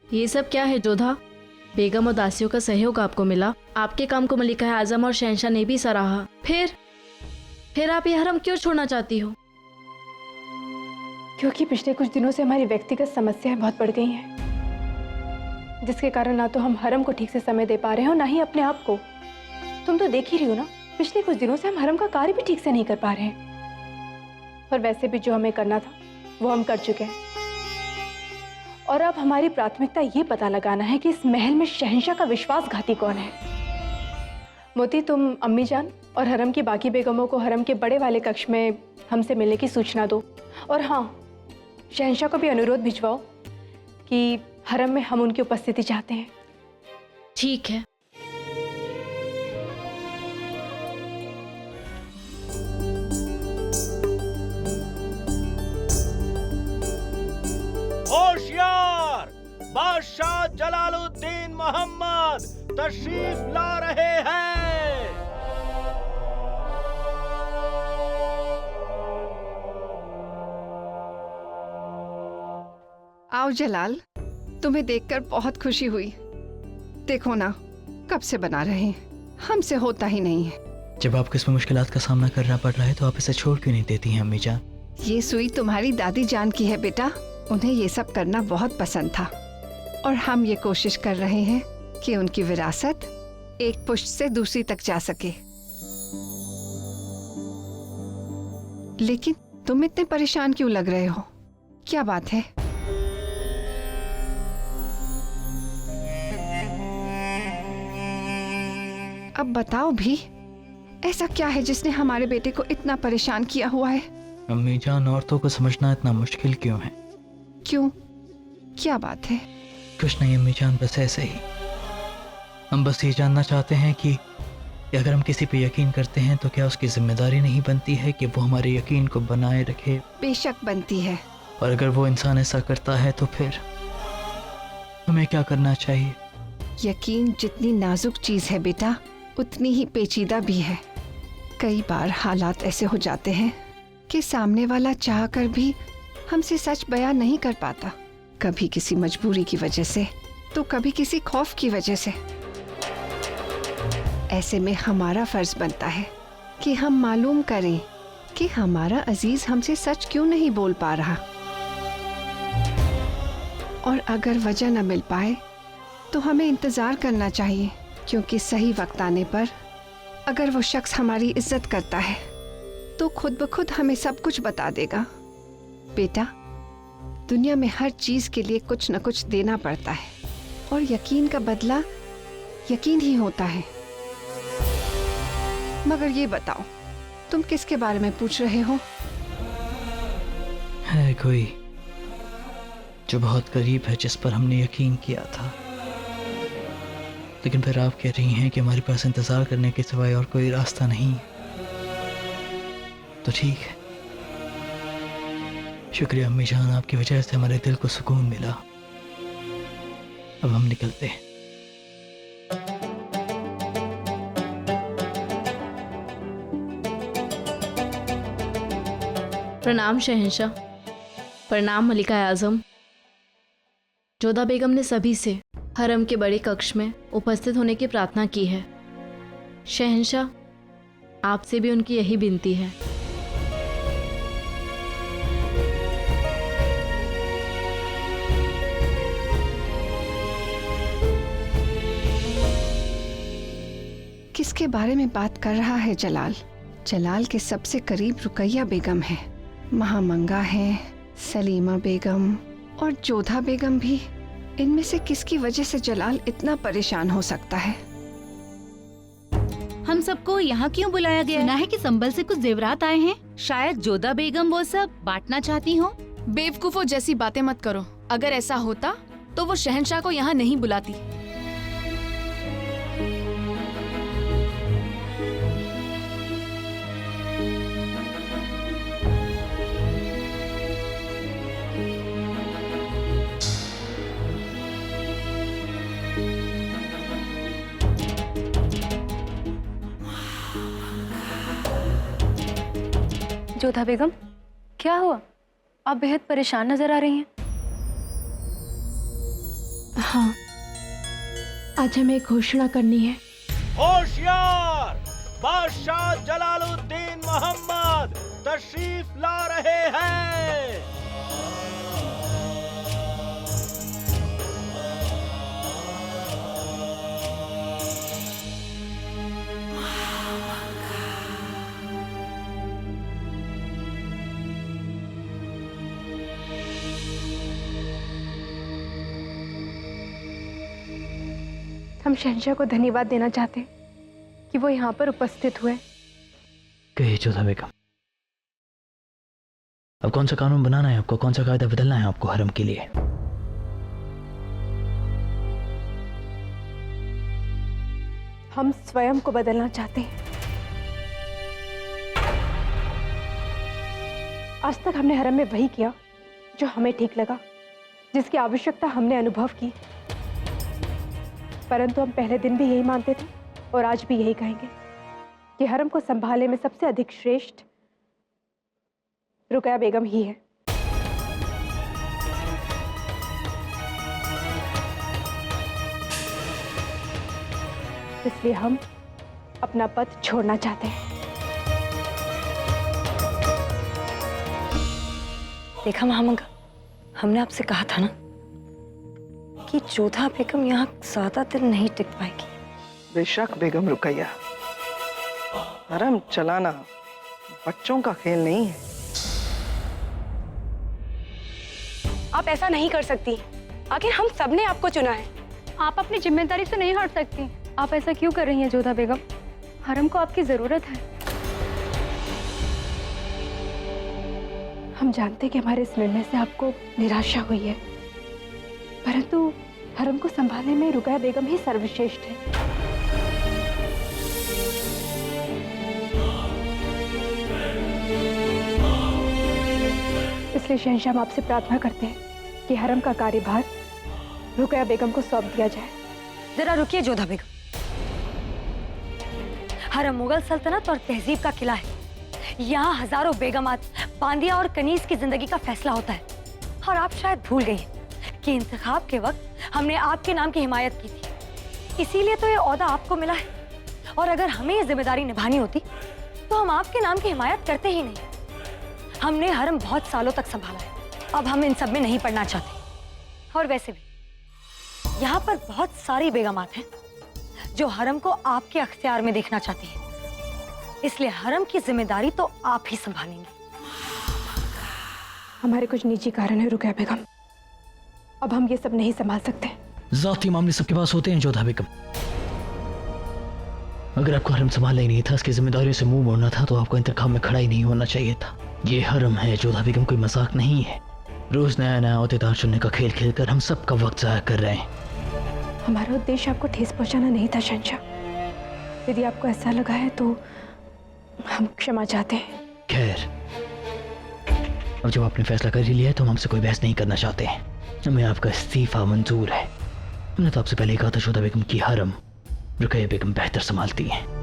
ये सब क्या है जोधा? बेगम और दासियों का सहयोग आपको मिला, आपके काम को मलिका आजम और शहंशाह ने भी सराहा, फिर आप ये हरम क्यों छोड़ना चाहती हो? क्योंकि पिछले कुछ दिनों से हमारी व्यक्तिगत समस्याएं बहुत बढ़ गई हैं, जिसके कारण ना तो हम हरम को ठीक से समय दे पा रहे हैं और ना ही अपने आप को। तुम तो देख ही रही हो ना, पिछले कुछ दिनों से हम हरम का कार्य भी ठीक से नहीं कर पा रहे हैं। और वैसे भी जो हमें करना था वो हम कर चुके हैं, और अब हमारी प्राथमिकता ये पता लगाना है कि इस महल में शहंशाह का विश्वासघाती कौन है। मोती, तुम अम्मी जान और हरम की बाकी बेगमों को हरम के बड़े वाले कक्ष में हमसे मिलने की सूचना दो। और हाँ, शहंशाह को भी अनुरोध भिजवाओ कि हरम में हम उनकी उपस्थिति चाहते हैं। ठीक है। होशियार! बादशाह जलालुद्दीन मोहम्मद तशरीफ ला रहे हैं। आओ जलाल, तुम्हें देखकर बहुत खुशी हुई। देखो ना, कब से बना रहे हैं, हमसे होता ही नहीं है। जब आपको इसमें मुश्किलात का सामना करना पड़ रहा है तो आप इसे छोड़ क्यों नहीं देती हैं अम्मी जान? ये सुई तुम्हारी दादी जान की है बेटा, उन्हें ये सब करना बहुत पसंद था और हम ये कोशिश कर रहे हैं कि उनकी विरासत एक पुश्त से दूसरी तक जा सके। लेकिन तुम इतने परेशान क्यों लग रहे हो? क्या बात है? अब बताओ भी, ऐसा क्या है जिसने हमारे बेटे को इतना परेशान किया हुआ है? अम्मी जान, औरतों को समझना इतना मुश्किल क्यों है? क्यों, क्या बात है? कुछ नहीं अम्मी जान, बस ऐसे ही। हम बस ये जानना चाहते हैं कि अगर हम किसी पे यकीन करते हैं तो क्या उसकी जिम्मेदारी नहीं बनती है कि वो हमारे यकीन को बनाए रखे? बेशक बनती है। और अगर वो इंसान ऐसा करता है तो फिर हमें क्या करना चाहिए? यकीन जितनी नाजुक चीज है बेटा, उतनी ही पेचीदा भी है। कई बार हालात ऐसे हो जाते हैं कि सामने वाला चाहकर भी हमसे सच बयान नहीं कर पाता, कभी किसी मजबूरी की वजह से तो कभी किसी खौफ की वजह से। ऐसे में हमारा फर्ज बनता है कि हम मालूम करें कि हमारा अजीज हमसे सच क्यों नहीं बोल पा रहा, और अगर वजह न मिल पाए तो हमें इंतजार करना चाहिए, क्योंकि सही वक्त आने पर अगर वो शख्स हमारी इज्जत करता है तो खुद ब खुद हमें सब कुछ बता देगा। बेटा, दुनिया में हर चीज के लिए कुछ न कुछ देना पड़ता है, और यकीन का बदला यकीन ही होता है। मगर ये बताओ, तुम किसके बारे में पूछ रहे हो? है कोई जो बहुत करीब है, जिस पर हमने यकीन किया था, लेकिन फिर आप कह रही हैं कि हमारे पास इंतजार करने के सिवाय और कोई रास्ता नहीं। तो ठीक है, शुक्रिया अम्मी जान, आपकी वजह से हमारे दिल को सुकून मिला। अब हम निकलते हैं। प्रणाम शहंशाह, प्रणाम मलिका आजम। जोधा बेगम ने सभी से हरम के बड़े कक्ष में उपस्थित होने की प्रार्थना की है। शहंशाह, आपसे भी उनकी यही विनती है। किसके बारे में बात कर रहा है जलाल? जलाल के सबसे करीब रुकैया बेगम है, महामंगा है, सलीमा बेगम और जोधा बेगम भी। इनमें से किसकी वजह से जलाल इतना परेशान हो सकता है? हम सबको यहाँ क्यों बुलाया गया? सुना है कि संभल से कुछ जेवरात आए हैं, शायद जोधा बेगम वो सब बांटना चाहती हो। बेवकूफों जैसी बातें मत करो। अगर ऐसा होता तो वो शहंशाह को यहाँ नहीं बुलाती। जोधा बेगम, क्या हुआ? आप बेहद परेशान नजर आ रही हैं। हाँ, आज हमें एक घोषणा करनी है। होशियार, बादशाह जलालुद्दीन मोहम्मद तशरीफ ला रहे हैं। हम शहंशाह को धन्यवाद देना चाहते हैं कि वो यहाँ पर उपस्थित हुए। कहिए जोधा बेगम, अब कौन सा कानून बनाना है आपको, कौन सा कायदा बदलना है आपको हरम के लिए? हम स्वयं को बदलना चाहते हैं। आज तक हमने हरम में वही किया जो हमें ठीक लगा, जिसकी आवश्यकता हमने अनुभव की, परंतु हम पहले दिन भी यही मानते थे और आज भी यही कहेंगे कि हरम को संभालने में सबसे अधिक श्रेष्ठ रुकया बेगम ही है। इसलिए हम अपना पद छोड़ना चाहते हैं। देखा महामंगा, हमने आपसे कहा था ना कि जोधा बेगम यहाँ ज्यादा दिन नहीं टिक पाएगी। बेशक बेगम रुकैया, हरम चलाना बच्चों का खेल नहीं है। आप ऐसा नहीं कर सकती, आखिर हम सबने आपको चुना है। आप अपनी जिम्मेदारी से नहीं हट सकती। आप ऐसा क्यों कर रही हैं जोधा बेगम? हरम को आपकी जरूरत है। हम जानते कि हमारे इस निर्णय से आपको निराशा हुई है, परंतु हरम को संभालने में रुकया बेगम ही सर्वश्रेष्ठ है। इसलिए शहंशाह, हम आपसे प्रार्थना करते हैं कि हरम का कार्यभार रुकया बेगम को सौंप दिया जाए। जरा रुकिए जोधा बेगम, हरम मुगल सल्तनत और तहजीब का किला है। यहाँ हजारों बेगमात, बांदिया और कनीज की जिंदगी का फैसला होता है, और आप शायद भूल गई हैं कि इंतखाब के वक्त हमने आपके नाम की हिमायत की थी, इसीलिए तो ये ओहदा आपको मिला है। और अगर हमें ये जिम्मेदारी निभानी होती तो हम आपके नाम की हिमायत करते ही नहीं। हमने हरम बहुत सालों तक संभाला है, अब हम इन सब में नहीं पड़ना चाहते। और वैसे भी यहाँ पर बहुत सारी बेगमात हैं जो हरम को आपके अख्तियार में देखना चाहती हैं, इसलिए हरम की जिम्मेदारी तो आप ही संभालेंगे। हमारे कुछ निजी कारण है रुकया बेगम, अब हम ये सब नहीं संभाल सकते। जाती मामले सबके पास होते हैं जोधा बेगम। अगर आपको हरम संभालना ही नहीं था, इसकी जिम्मेदारियों से मुंह मोड़ना था, तो आपको इंतखाब में खड़ा ही नहीं होना चाहिए था। ये हरम है जोधा बेगम, कोई मजाक नहीं है। रोज नया नया अहदेदार चुनने का खेल खेलकर हम सबका वक्त जाया कर रहे हैं। हमारा उद्देश्य आपको ठेस पहुंचाना नहीं था शहंशाह। यदि आपको ऐसा लगा है तो हम क्षमा चाहते हैं। खैर, अब जब आपने फैसला कर ही लिया है तो हम हमसे कोई बहस नहीं करना चाहते हैं। हमें आपका इस्तीफा मंजूर है। हमने तो आपसे पहले ही कहा था जोधा बेगम की हरम रुकया बेगम बेहतर संभालती हैं।